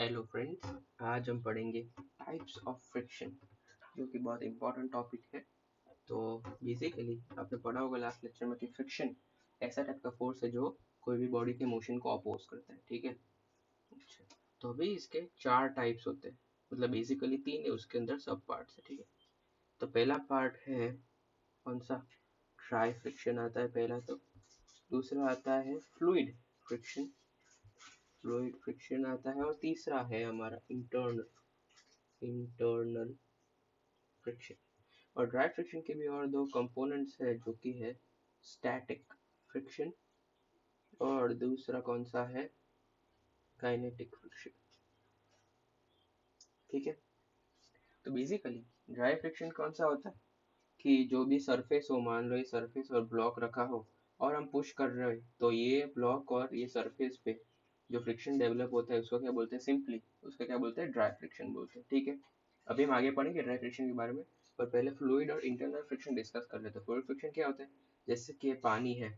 Hello friends, आज हम पढ़ेंगे टाइप्स ऑफ फ्रिक्शन, जो कि बहुत इंपॉर्टेंट टॉपिक है। तो बेसिकली आपने पढ़ा होगा लास्ट लेक्चर में कि फ्रिक्शन ऐसा टाइप का फोर्स है जो कोई भी बॉडी के मोशन को अपोज करता है। ठीक है। अच्छा, तो अभी इसके चार टाइप्स होते हैं, मतलब बेसिकली तीन है, उसके अंदर सब पार्ट्स है। ठीक है। तो पहला पार्ट है कौन सा? ड्राई फ्रिक्शन आता है पहला। तो दूसरा आता है फ्लूइड फ्रिक्शन आता है, और तीसरा है हमारा इंटरनल फ्रिक्शन। और ड्राई फ्रिक्शन के भी और दो कंपोनेंट्स है, जो कि है स्टैटिक फ्रिक्शन और दूसरा कौन सा है? Kinetic friction. ठीक है। तो बेसिकली ड्राई फ्रिक्शन कौन सा होता है कि जो भी सरफेस हो, मान लो ये सरफेस और ब्लॉक रखा हो और हम पुश कर रहे हैं, तो ये ब्लॉक और ये सरफेस पे जो फ्रिक्शन डेवलप होता है उसको क्या बोलते हैं? सिंपली उसका क्या बोलते हैं? ड्राई फ्रिक्शन बोलते हैं। ठीक है। अभी हम आगे पढ़ेंगे ड्राई फ्रिक्शन के बारे में, पर पहले फ्लूइड और इंटरनल फ्रिक्शन डिस्कस कर लेते हैं। फ्लूइड फ्रिक्शन क्या होता है? जैसे कि पानी है,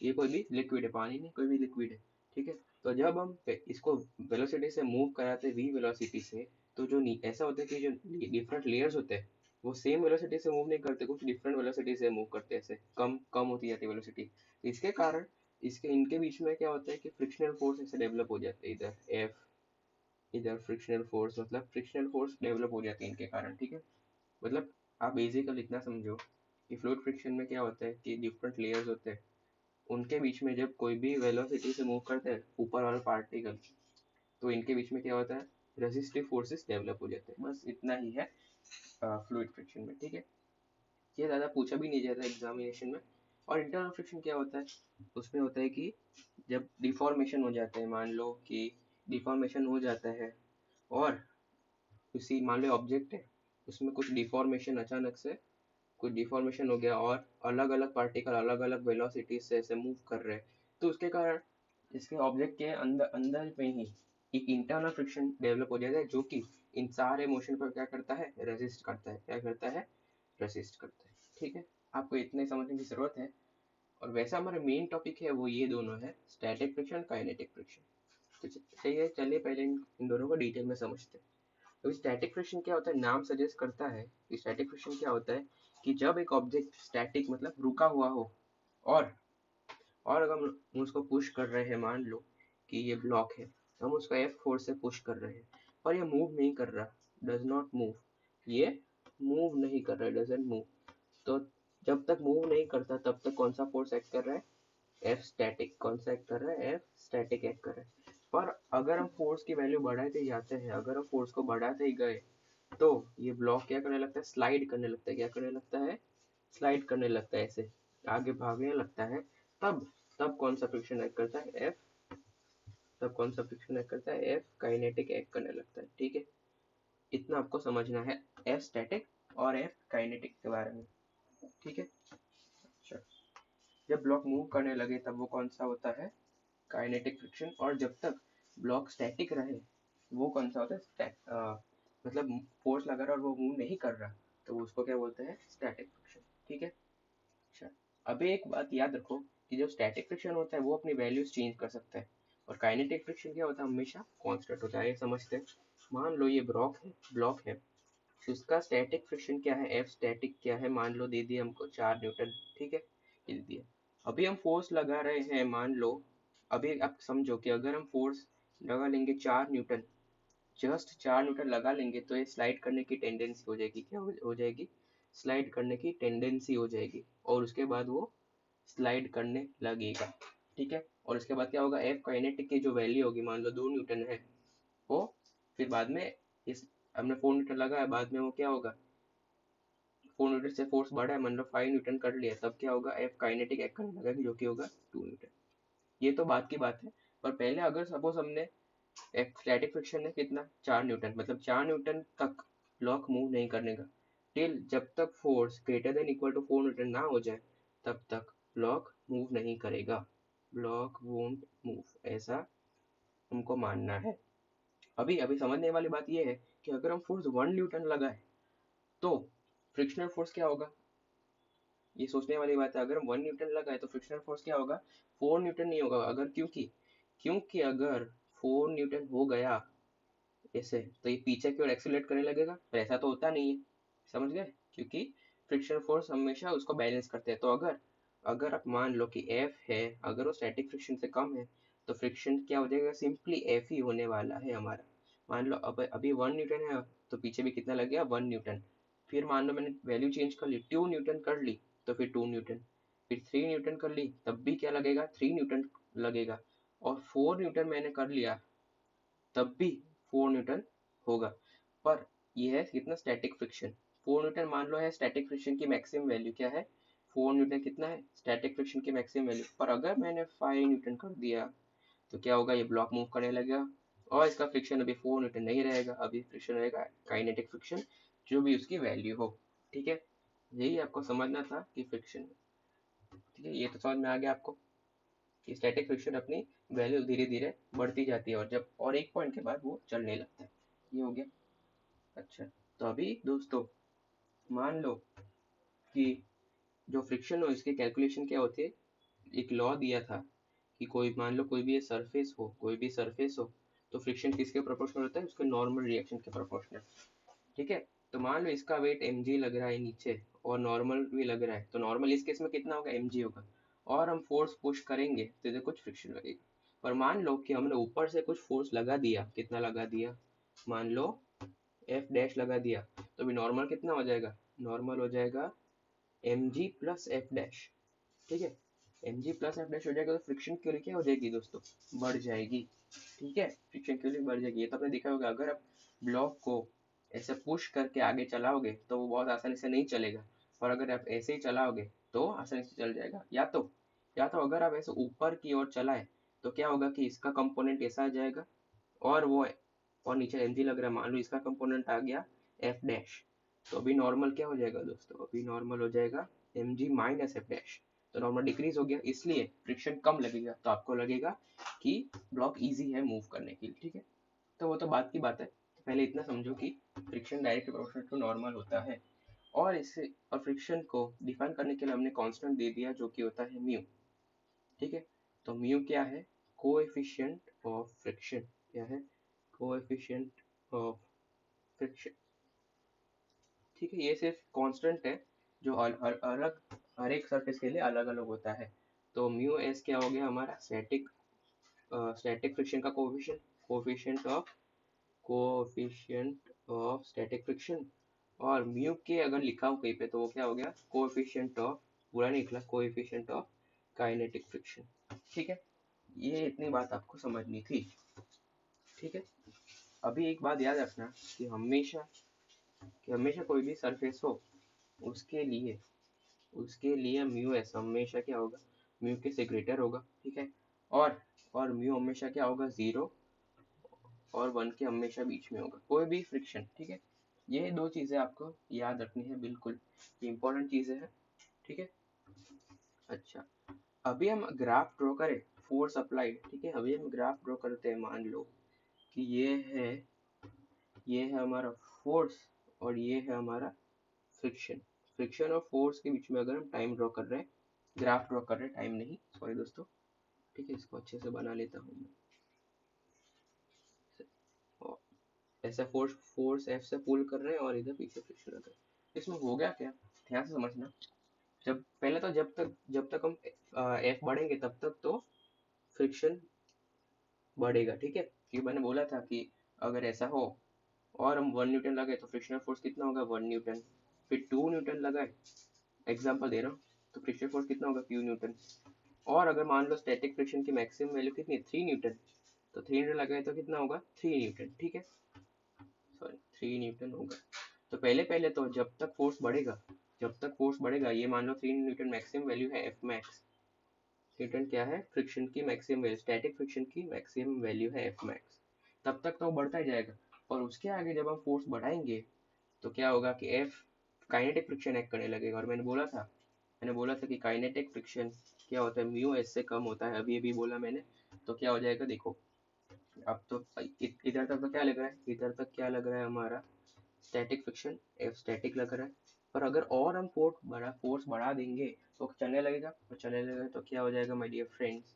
ये कोई भी लिक्विड है, पानी नहीं, कोई भी लिक्विड है। ठीक है। तो जब हम इसको वेलोसिटी से मूव कराते हैं, वी वेलोसिटी से, तो जो ऐसा होता है कि जो डिफरेंट लेयर्स होते हैं वो सेम वेलोसिटी से मूव नहीं करते, कुछ डिफरेंट वेलोसिटी से मूव करते हैं, ऐसे कम कम होती जाती है वेलोसिटी। तो इसके कारण इनके बीच में क्या होता है कि फ्रिक्शनल फोर्स ऐसे डेवलप हो जाते हैं, इधर एफ, इधर फ्रिक्शनल फोर्स, मतलब फ्रिक्शनल फोर्स डेवलप हो जाती है इनके कारण। ठीक है। मतलब आप बेसिकली इतना समझो कि फ्लूइड फ्रिक्शन में क्या होता है कि डिफरेंट लेयर्स होते हैं, उनके बीच में जब कोई भी वेलोसिटी से मूव करते हैं ऊपर वाला पार्टिकल, तो इनके बीच में क्या होता है? रेजिस्टिव फोर्सेस डेवलप हो जाते हैं। बस इतना ही है फ्लूइड फ्रिक्शन में। ठीक है। ये ज़्यादा पूछा भी नहीं जाता एग्जामिनेशन में। और इंटरनल फ्रिक्शन क्या होता है? उसमें होता है कि जब डिफॉर्मेशन हो जाता है, मान लो कि डिफॉर्मेशन हो जाता है, और उसी मान लो ऑब्जेक्ट है, उसमें कुछ डिफॉर्मेशन अचानक से कुछ डिफॉर्मेशन हो गया और अलग अलग पार्टिकल अलग अलग वेलोसिटी से ऐसे मूव कर रहे हैं, तो उसके कारण इसके ऑब्जेक्ट के अंदर अंदर में ही एक इंटरनल फ्रिक्शन डेवलप हो जाता है, जो कि इन सारे मोशन पर क्या करता है? रेसिस्ट करता है। क्या करता है? रेसिस्ट करता है। ठीक है। आपको इतने समझने की जरूरत है। और वैसा हमारा मेन टॉपिक है वो ये दोनों है, स्टैटिक फ्रिक्शन, काइनेटिक फ्रिक्शन। तो सही है, चलिए पहले इन दोनों को डिटेल में समझते हैं। तो स्टैटिक फ्रिक्शन क्या होता है? नाम सजेस्ट करता है कि स्टैटिक फ्रिक्शन क्या होता है कि जब एक ऑब्जेक्ट स्टैटिक मतलब रुका हुआ हो, और अगर हम उसको पुश कर रहे हैं, मान लो कि ये ब्लॉक है, हम उसको एफ फोर्स से पुश कर रहे हैं, पर ये मूव नहीं कर रहा, डज नॉट मूव, ये मूव नहीं कर रहा है, डजंट मूव। तो जब तक मूव नहीं करता तब तक कौन सा फोर्स एक्ट कर रहा है? F static. कौन सा एक्ट कर रहा है? एफ स्टैटिक एक्ट कर रहा है। पर अगर हम फोर्स की वैल्यू बढ़ाते जाते हैं, अगर हम फोर्स को बढ़ाते ही गए, तो ये ब्लॉक क्या करने लगता है? स्लाइड करने लगता है। क्या करने लगता है? स्लाइड करने लगता है, ऐसे आगे भागने लगता है। तब तब कौन सा फ्रिक्शन एक्ट करता है? एफ। तब कौन सा फ्रिक्शन एक्ट करता है? एफ काइनेटिक एक्ट करने लगता है। ठीक है। इतना आपको समझना है एफ स्टैटिक और एफ काइनेटिक के बारे में। ठीक है। अच्छा, जब ब्लॉक मूव करने लगे तब वो कौन सा होता है? Kinetic friction. और जब तक ब्लॉक स्टैटिक रहे वो कौन सा होता है? मतलब फोर्स लगा रहा और वो मूव नहीं कर रहा, तो उसको क्या बोलते हैं? Static friction. ठीक है। अच्छा, अभी एक बात याद रखो कि जो स्टैटिक फ्रिक्शन होता है वो अपनी वैल्यूज चेंज कर सकता है, और काइनेटिक फ्रिक्शन क्या होता है? हमेशा कांस्टेंट होता है। ये समझते हैं। मान लो ये ब्लॉक है, उसका स्टैटिक फ्रिक्शन क्या है? एफ स्टैटिक क्या है? मान लो दे दिया हमको 4 न्यूटन। ठीक है, ये दे दिया। अभी हम फोर्स लगा रहे हैं, मान लो, अभी आप समझो कि अगर हम फोर्स लगा लेंगे 4 न्यूटन, जस्ट 4 न्यूटन लगा लेंगे, तो ये स्लाइड करने की टेंडेंसी हो जाएगी। क्या हो जाएगी? स्लाइड करने की टेंडेंसी हो जाएगी, और उसके बाद वो स्लाइड करने लगेगा। ठीक है। और उसके बाद क्या होगा? एफ काइनेटिक की जो वैल्यू होगी, मान लो 2 न्यूटन है, वो फिर बाद में इस हमने 4 न्यूटन लगाया, बाद में वो क्या होगा? 4 न्यूटन से फोर्स बढ़ा है, मान लो 5 न्यूटन कर लिया, तब क्या होगा? एफ काइनेटिक एक्ट करने लगेगा, जो कि होगा 2 न्यूटन। ये तो बात की बात है। पर पहले अगर सपोज हमने एक स्टैटिक फ्रिक्शन है कितना? 4 न्यूटन, मतलब 4 न्यूटन तक ब्लॉक मूव नहीं करने का, टिल जब तक force greater than equal to 4 newton ना हो जाए तब तक ब्लॉक मूव नहीं करेगा। ब्लॉक वोंट मूव, ऐसा हमको मानना है। अभी अभी समझने वाली बात यह है कि अगर हम फोर्स 1 न्यूटन लगाए तो फ्रिक्शनल फोर्स क्या होगा? ये सोचने वाली बात है। अगर हम 1 न्यूटन लगाए तो फ्रिक्शनल फोर्स क्या होगा? 4 न्यूटन नहीं होगा। अगर क्योंकि क्योंकि अगर 4 न्यूटन हो गया ऐसे, तो ये पीछे की ओर एक्सीलरेट करने लगेगा, पर ऐसा तो होता नहीं है, समझ गए, क्योंकि फ्रिक्शन फोर्स हमेशा उसको बैलेंस करते हैं। तो अगर अगर आप मान लो कि F है, अगर वो स्टैटिक फ्रिक्शन से कम है, तो फ्रिक्शन क्या हो जाएगा, सिंपली F ही होने वाला है हमारा। मान लो अब अभी 1 न्यूटन है, तो पीछे भी कितना लग गया, 1 न्यूटन। फिर मान लो मैंने वैल्यू चेंज कर ली, 2 न्यूटन कर ली, तो फिर 2 न्यूटन। फिर 3 न्यूटन कर ली, तब भी क्या लगेगा, 3 न्यूटन लगेगा। और 4 न्यूटन मैंने कर लिया, तब भी 4 न्यूटन होगा। पर ये है कितना, स्टैटिक फ्रिक्शन। 4 न्यूटन मान लो है स्टैटिक फ्रिक्शन की मैक्सिमम वैल्यू, क्या है, 4 न्यूटन कितना है स्टैटिक फ्रिक्शन की मैक्सिमम वैल्यू। पर अगर मैंने 5 न्यूटन कर दिया, तो क्या होगा, ये ब्लॉक मूव करने लगेगा, और इसका फ्रिक्शन अभी 4 न्यूटन नहीं रहेगा, अभी फ्रिक्शन रहेगा काइनेटिक फ्रिक्शन, जो भी उसकी वैल्यू हो। ठीक है, यही आपको समझना था कि फ्रिक्शन। ठीक है, ये तो समझ में आ गया आपको कि स्टैटिक फ्रिक्शन अपनी वैल्यू धीरे धीरे बढ़ती जाती है, और जब और एक पॉइंट के बाद वो चलने लगता है। ये हो गया। अच्छा, तो अभी दोस्तों मान लो कि जो फ्रिक्शन हो इसकी कैलकुलेशन क्या होती है। एक लॉ दिया था कि कोई मान लो कोई भी सरफेस हो, कोई भी सरफेस हो, तो फ्रिक्शन किसके प्रोपोर्शनल होता है, उसके नॉर्मल रिएक्शन के प्रोपोर्शनल। ठीक है, तो मान लो इसका वेट mg लग रहा है नीचे, और नॉर्मल भी लग रहा है, तो नॉर्मल इस केस में कितना होगा, mg होगा। और हम फोर्स पुश करेंगे तो इधर कुछ फ्रिक्शन लगेगा। पर मान लो कि हमने ऊपर से कुछ फोर्स लगा दिया, कितना लगा दिया, मान लो एफ डैश लगा दिया, तो भी नॉर्मल कितना हो जाएगा, नॉर्मल हो जाएगा mg प्लस एफ डैश। ठीक है, mg प्लस एफ डैश हो जाएगा, तो फ्रिक्शन के लिए क्या हो जाएगी दोस्तों, बढ़ जाएगी। ठीक है, फ्रिक्शन के लिए बढ़ जाएगी। ये तो आपने देखा होगा, अगर आप ब्लॉक को ऐसे पुश करके आगे चलाओगे तो वो बहुत आसानी से नहीं चलेगा, और अगर आप ऐसे ही चलाओगे तो आसानी से चल जाएगा। या तो अगर आप ऐसे ऊपर की ओर चलाए, तो क्या होगा कि इसका कंपोनेंट ऐसा आ जाएगा, और वो, और नीचे mg लग रहा है, मान लो इसका कंपोनेंट आ गया एफ डैश, तो अभी नॉर्मल क्या हो जाएगा दोस्तों, अभी नॉर्मल हो जाएगा mg माइनस एफ डैश। तो नॉर्मल डिक्रीज हो गया, इसलिए फ्रिक्शन कम लगेगा, तो आपको लगेगा कि ब्लॉक इजी है मूव करने के लिए। ठीक है, तो वो तो बात की बात है, तो पहले इतना समझो कि friction direct proportional to normal होता है। और इससे और फ्रिक्शन को डिफाइन करने के लिए हमने कांस्टेंट दे दिया, जो कि होता है म्यू। ठीक है, तो म्यू क्या है, कोएफिशिएंट ऑफ फ्रिक्शन। क्या है, कोएफिशिएंट ऑफ फ्रिक्शन। ठीक है, ये सिर्फ कांस्टेंट है, जो हर एक सरफेस के लिए अलग अलग होता है। तो म्यू एस क्या हो गया हमारा, स्टैटिक फ्रिक्शन का coefficient, coefficient of static friction. और म्यू के अगर लिखा हो कहीं पे, तो वो क्या हो गया, कोएफिशिएंट ऑफ, पूरा नहीं लिखना, कोएफिशिएंट ऑफ काइनेटिक फ्रिक्शन। ठीक है, ये इतनी बात आपको समझनी थी। ठीक है, अभी एक बात याद रखना कि हमेशा कोई भी सरफेस हो, उसके लिए म्यू एस हमेशा क्या होगा, म्यू के से ग्रेटर होगा। ठीक है, और म्यू हमेशा क्या होगा, 0 और 1 के हमेशा बीच में होगा, कोई भी फ्रिक्शन। ठीक है, ये दो चीजें आपको याद रखनी है, बिल्कुल इंपॉर्टेंट चीजें हैं। ठीक है, अच्छा, अभी हम ग्राफ ड्रॉ करें, फोर्स अप्लाइड। ठीक है, अभी हम ग्राफ ड्रॉ करते हैं, मान लो कि ये है हमारा फोर्स, और ये है हमारा फ्रिक्शन। फ्रिक्शन और फोर्स के बीच में अगर हम टाइम ड्रॉ कर रहे हैं, ग्राफ ड्रॉ कर रहे हैं, टाइम नहीं, सॉरी दोस्तों। ठीक है, इसको अच्छे से बना लेता हूँ मैं। और ऐसा फोर्स एफ से पुल कर रहे हैं, और इधर पीछे फ्रिक्शन लग रहा है। इसमें हो गया क्या, ध्यान से समझना। जब पहले तो जब तक हम एफ बढ़ेंगे, तब तक तो फ्रिक्शन बढ़ेगा। ठीक है, क्योंकि मैंने बोला था कि अगर ऐसा हो और हम 1 न्यूटन लगाए, तो फ्रिक्शनल फोर्स कितना होगा, 1 न्यूटन। फिर 2 न्यूटन लगाए, एग्जाम्पल दे रहा हूँ, तो फ्रिक्शनल फोर्स कितना होगा, Q न्यूटन। और अगर मान लो स्टैटिक फ्रिक्शन की मैक्सिमम वैल्यू कितनी है, 3 न्यूटन, तो 3 न्यूटन लगाए तो कितना होगा, 3 न्यूटन। ठीक है, सॉरी 3 न्यूटन होगा। तो पहले पहले तो जब तक फोर्स बढ़ेगा, ये मान लो 3 न्यूटन मैक्सिमम वैल्यू है एफ मैक्स। न्यूटन क्या है, फ्रिक्शन की मैक्सिमम वैल्यू, स्टैटिक फ्रिक्शन की मैक्सिमम वैल्यू है एफ मैक्स। तब तक तो बढ़ता ही जाएगा, और उसके आगे जब हम फोर्स बढ़ाएंगे, तो क्या होगा कि एफ काइनेटिक फ्रिक्शन एक्ट करने लगेगा। और मैंने बोला था कि काइनेटिक फ्रिक्शन क्या होता है, म्यू एस से कम होता है, अभी अभी बोला मैंने। तो क्या हो जाएगा, देखो, अब तो इधर तक तो क्या लग रहा है, इधर तक क्या लग रहा है हमारा, स्टैटिक फ्रिक्शन, एफ स्टैटिक लग रहा है। पर अगर और हम फोर्स बढ़ा देंगे, तो चलने लगेगा, और चलने लगेगा तो क्या हो जाएगा my dear friends,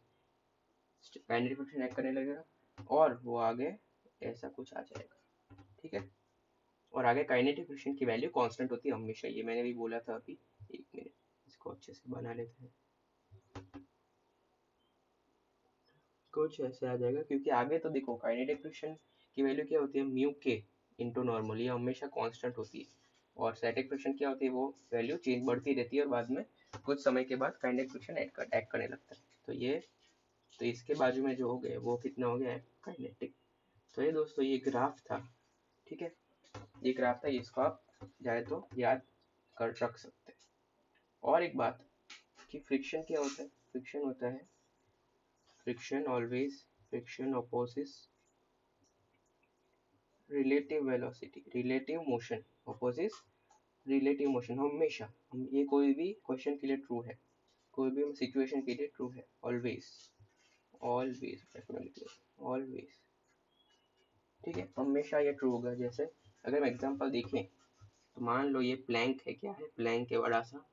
kinetic friction act करने लगेगा, और वो आगे ऐसा कुछ आ जाएगा। ठीक है। और आगे काइनेटिक फ्रिक्शन की वैल्यू कांस्टेंट होती है हमेशा, ये मैंने भी बोला था अभी। एक मिनट, इसको अच्छे से बना लेते हैं, कुछ ऐसे आ जाएगा, क्योंकि आगे तो देखो काइनेटिक फ्रिक्शन की वैल्यू क्या होती है, म्यू के इंटू नॉर्मल, ये हमेशा कांस्टेंट होती है। और स्टैटिक फ्रिक्शन क्या होती है, वो वैल्यू चेंज बढ़ती रहती है और बाद में कुछ समय के बाद काइनेटिक फ्रिक्शन एक्ट करने लगता है। तो ये, तो इसके बाजू में जो हो गया वो कितना हो गया काइनेटिक। तो ये दोस्तों ये ग्राफ था, ठीक है, ये ग्राफ था, इसको आप चाहे तो याद कर रख सकते हैं। और एक बात कि फ्रिक्शन क्या होता है, फ्रिक्शन होता है, friction always, friction opposes relative velocity, relative motion opposes relative motion, हमेशा हम ये कोई भी क्वेश्चन के लिए ट्रू है, कोई भी सिचुएशन के लिए ट्रू है, ऑलवेज, ऑलवेज, ऑलवेज, ठीक है, हमेशा ये ट्रू होगा। जैसे अगर हम एग्जांपल देखें तो मान लो ये प्लैंक है, क्या है, प्लैंक है बड़ा सा,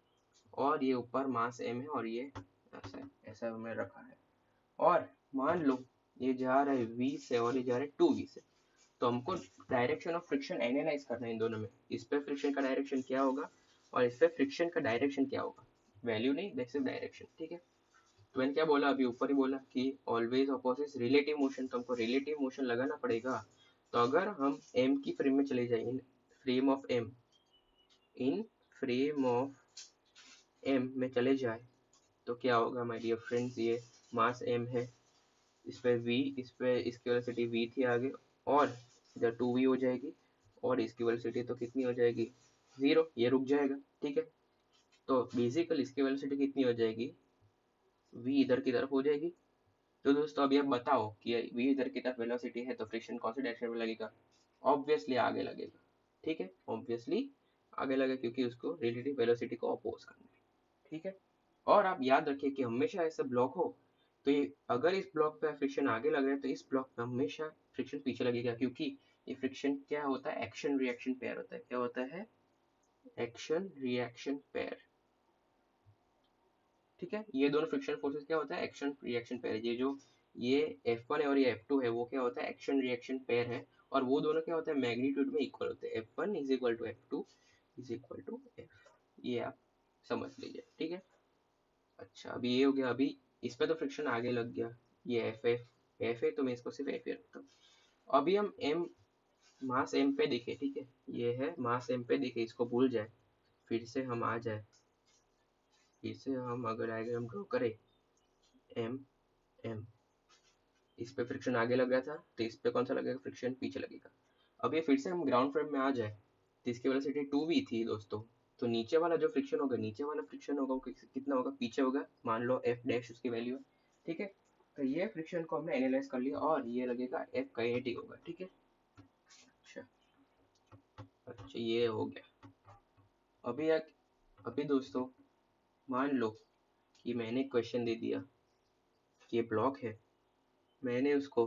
और ये ऊपर मास m है और ये ऐसा ऐसा हमने रखा है, और मान लो ये जा रहा है v से और ये जा रहा है 2v से, तो हमको डायरेक्शन ऑफ फ्रिक्शन एनालाइज करना है इन दोनों में, इस पे फ्रिक्शन का डायरेक्शन क्या होगा और इस पे फ्रिक्शन का डायरेक्शन क्या होगा, वैल्यू नहीं देख सिर्फ डायरेक्शन, ठीक है। तो मैंने क्या बोला अभी ऊपर ही बोला कि ऑलवेज अपोजिट रिलेटिव मोशन, तो हमको रिलेटिव मोशन लगाना पड़ेगा। तो अगर हम m की फ्रेम में चले जाए, इन frame of m, in frame of m में चले जाए, तो क्या होगा माय डियर फ्रेंड्स, ये मास m है, इस पे v, इस पे इसकी वेलोसिटी v थी आगे, और इधर 2v हो जाएगी, और इसकी वेलोसिटी तो कितनी हो जाएगी 0, ये रुक जाएगा, ठीक है। तो बेसिकली इसकी वेलोसिटी कितनी हो जाएगी, v इधर की तरफ हो जाएगी। तो दोस्तों अभी आप बताओ कि v इधर की तरफ वेलोसिटी है तो फ्रिक्शन कौन सी डायरेक्शन में लगेगा, ऑब्वियसली आगे लगेगा, ठीक है, ऑब्वियसली आगे लगेगा, क्योंकि उसको रिलेटिव वेलोसिटी को अपोज करना है, ठीक है। और आप याद रखिए कि हमेशा ऐसा ब्लॉक हो तो ये, अगर इस ब्लॉक पे फ्रिक्शन आगे लग रहा है तो इस ब्लॉक पे हमेशा फ्रिक्शन पीछे लगेगा, क्योंकि ये फ्रिक्शन क्या होता है, एक्शन रिएक्शन पेयर होता है, क्या होता है, एक्शन रिएक्शन पेयर, ठीक है। ये दोनों फ्रिक्शन फोर्सेस क्या होता है, एक्शन रिएक्शन पेयर, ये जो ये F1 है और ये F2 है, वो क्या होता है, एक्शन रिएक्शन पेयर है, और वो दोनों क्या होता है, मैग्नीट्यूड में इक्वल होते हैं, F1 is equal to F2 is equal to F, ये आप समझ लीजिए, ठीक है। अच्छा अभी ये हो गया, अभी इस पे तो फ्रिक्शन आगे लग गया, ये एफ है तो मैं इसको सिर्फ एफ ही रखता हूँ। अभी हम एम, मास एम पे देखे, ठीक है, ये है मास एम पे देखे, इसको भूल जाए, फिर से हम आ जाए, फिर से हम अगर डायग्राम ड्रॉ करें, एम एम, इस पे फ्रिक्शन आगे लग रहा था तो इस पे कौन सा लगेगा, फ्रिक्शन पीछे लगेगा। अब ये फिर से हम ग्राउंड फ्रेम में आ जाए तो इसकी वेलोसिटी 2v थी दोस्तों, तो नीचे वाला जो फ्रिक्शन होगा, नीचे वाला फ्रिक्शन होगा वो कितना होगा, पीछे होगा, मान लो f डैश उसकी वैल्यू है, ठीक है। तो ये फ्रिक्शन को हमने एनालाइज कर लिया और ये लगेगा f काइनेटिक होगा, ठीक है। अच्छा, अच्छा ये हो गया। अभी अभी दोस्तों मान लो कि मैंने क्वेश्चन दे दिया कि ये ब्लॉक है, मैंने उसको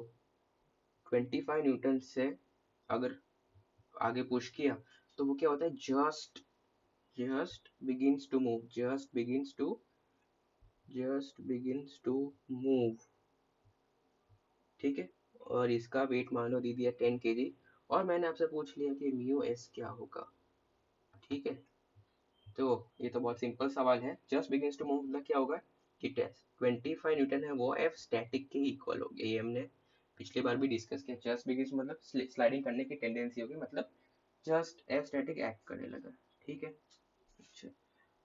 25 न्यूटन से अगर आगे पुश किया तो वो क्या होता है, just begins to move, just begins to move, ठीक है। और इसका वेट मान लो दे दिया 10 kg, और मैंने आपसे पूछ लिया कि म्यू एस क्या होगा, ठीक है। तो ये तो बहुत सिंपल सवाल है, जस्ट बिगिंस टू मूव मतलब क्या होगा कि 25 न्यूटन है वो एफ स्टैटिक के इक्वल हो गया, ये हमने पिछली बार भी डिस्कस किया, जस्ट बिगिंस मतलब स्लाइडिंग करने की टेंडेंसी होगी, मतलब जस्ट एफ स्टैटिक एक्ट करने लगा, ठीक है। अच्छा,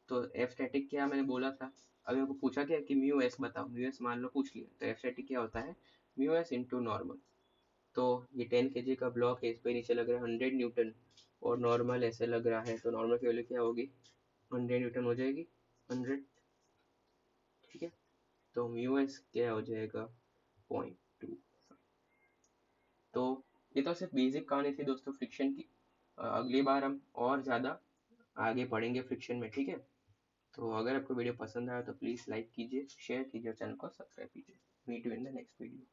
तो एफ स्टैटिक क्या मैंने बोला था, अभी मेरे को पूछा गया कि म्यू एस बताओ, म्यू एस मान लो पूछ लिया, तो एफ स्टैटिक क्या होता है, म्यू एस इंटू नॉर्मल। तो ये 10 kg का ब्लॉक है, इस पे नीचे लग रहा है 100 न्यूटन, और नॉर्मल ऐसे लग रहा है, तो नॉर्मल की वैल्यू क्या होगी, 100 न्यूटन हो जाएगी, 100, ठीक है। तो म्यू एस क्या हो जाएगा 0.2। तो ये तो सिर्फ बेसिक कहानी थी दोस्तों फ्रिक्शन की, अगली बार हम और ज़्यादा आगे पढ़ेंगे फ्रिक्शन में, ठीक है। तो अगर आपको वीडियो पसंद आया तो प्लीज़ लाइक कीजिए, शेयर कीजिए और चैनल को सब्सक्राइब कीजिए। Meet you in the next video.